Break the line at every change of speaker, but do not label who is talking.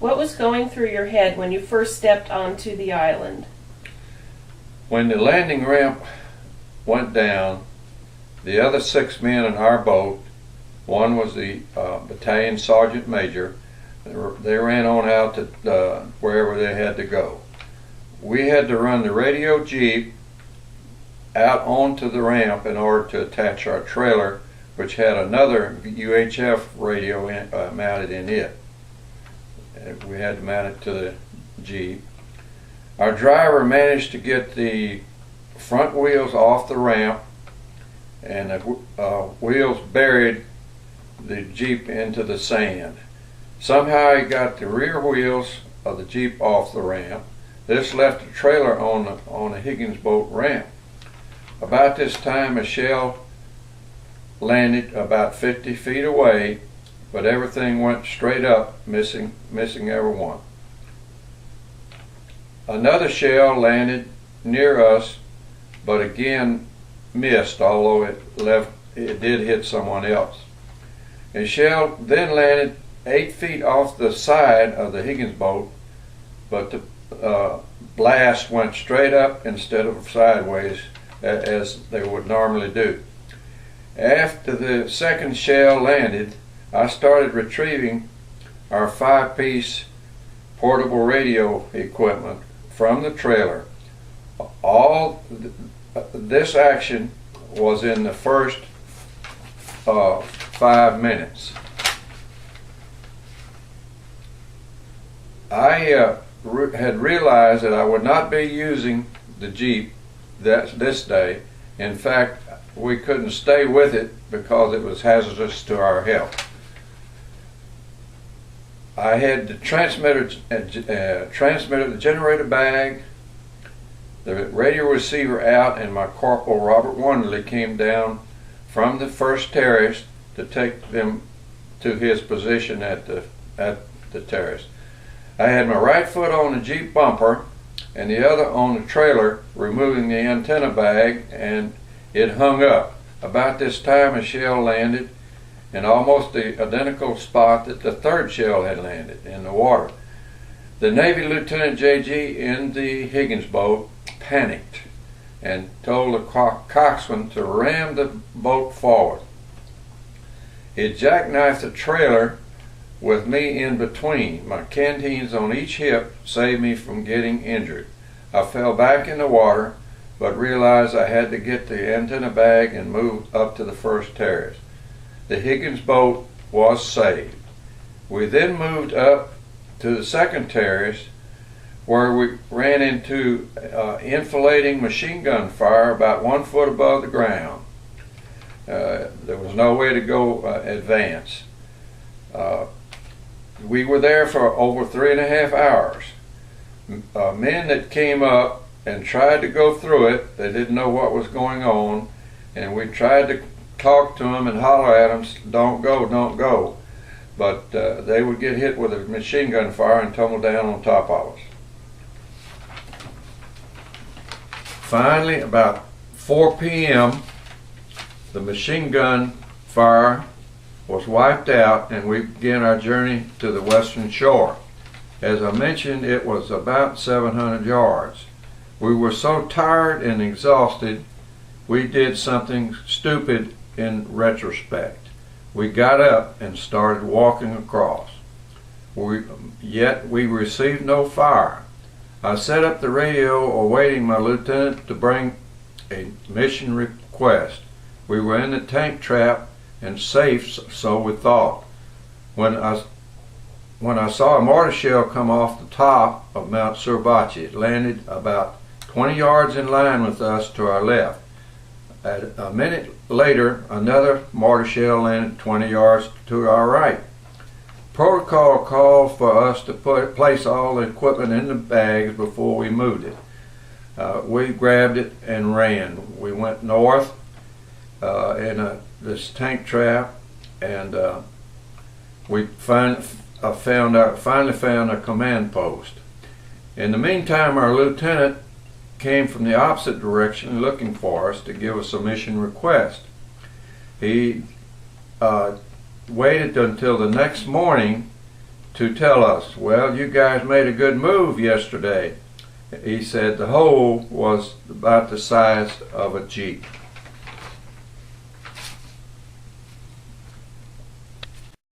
What was going through your head when you first stepped onto the island?
When the landing ramp went down, the other 6 men in our boat, one was the battalion sergeant major, they ran on out to wherever they had to go. We had to run the radio jeep out onto the ramp in order to attach our trailer, which had another UHF radio mounted in it. We had to mount it to the jeep. Our driver managed to get the front wheels off the ramp, and the wheels buried the jeep into the sand. Somehow he got the rear wheels of the jeep off the ramp. This left the trailer on the Higgins boat ramp. About this time, a shell landed about 50 feet away, but everything went straight up, missing every one. Another shell landed near us, but again missed, although it did hit someone else. A shell then landed 8 feet off the side of the Higgins boat, but the blast went straight up instead of sideways as they would normally do. After the second shell landed, I started retrieving our 5-piece portable radio equipment from the trailer. All this action was in the first 5 minutes. I had realized that I would not be using the Jeep this day. In fact, we couldn't stay with it because it was hazardous to our health. I had the transmitter, the generator bag, the radio receiver out, and my Corporal Robert Wonderly came down from the first terrace to take them to his position at the terrace. I had my right foot on the Jeep bumper and the other on the trailer, removing the antenna bag, and it hung up. About this time, a shell landed in almost the identical spot that the third shell had landed, in the water. The Navy Lieutenant J.G. in the Higgins boat panicked and told the coxswain to ram the boat forward. He jackknifed the trailer with me in between. My canteens on each hip saved me from getting injured. I fell back in the water, but realized I had to get the antenna bag and move up to the first terrace. The Higgins boat was saved. We then moved up to the second terrace, where we ran into enfilading machine gun fire about 1 foot above the ground. There was no way to go advance. We were there for over 3.5 hours. Men that came up and tried to go through it, they didn't know what was going on, and we tried to talk to them and holler at them, don't go, don't go. But they would get hit with a machine gun fire and tumble down on top of us. Finally, about 4 p.m., the machine gun fire was wiped out, and we began our journey to the western shore. As I mentioned, it was about 700 yards. We were so tired and exhausted, we did something stupid in retrospect. We got up and started walking across. Yet we received no fire. I set up the radio awaiting my lieutenant to bring a mission request. We were in the tank trap and safe, so we thought. When I saw a mortar shell come off the top of Mount Surbachi, it landed about 20 yards in line with us to our left. A minute later, another mortar shell landed 20 yards to our right. Protocol called for us to place all the equipment in the bags before we moved it. We grabbed it and ran. We went north in this tank trap, and we finally found a command post. In the meantime, our lieutenant came from the opposite direction looking for us to give us a mission request. He waited until the next morning to tell us, well, you guys made a good move yesterday. He said the hole was about the size of a Jeep.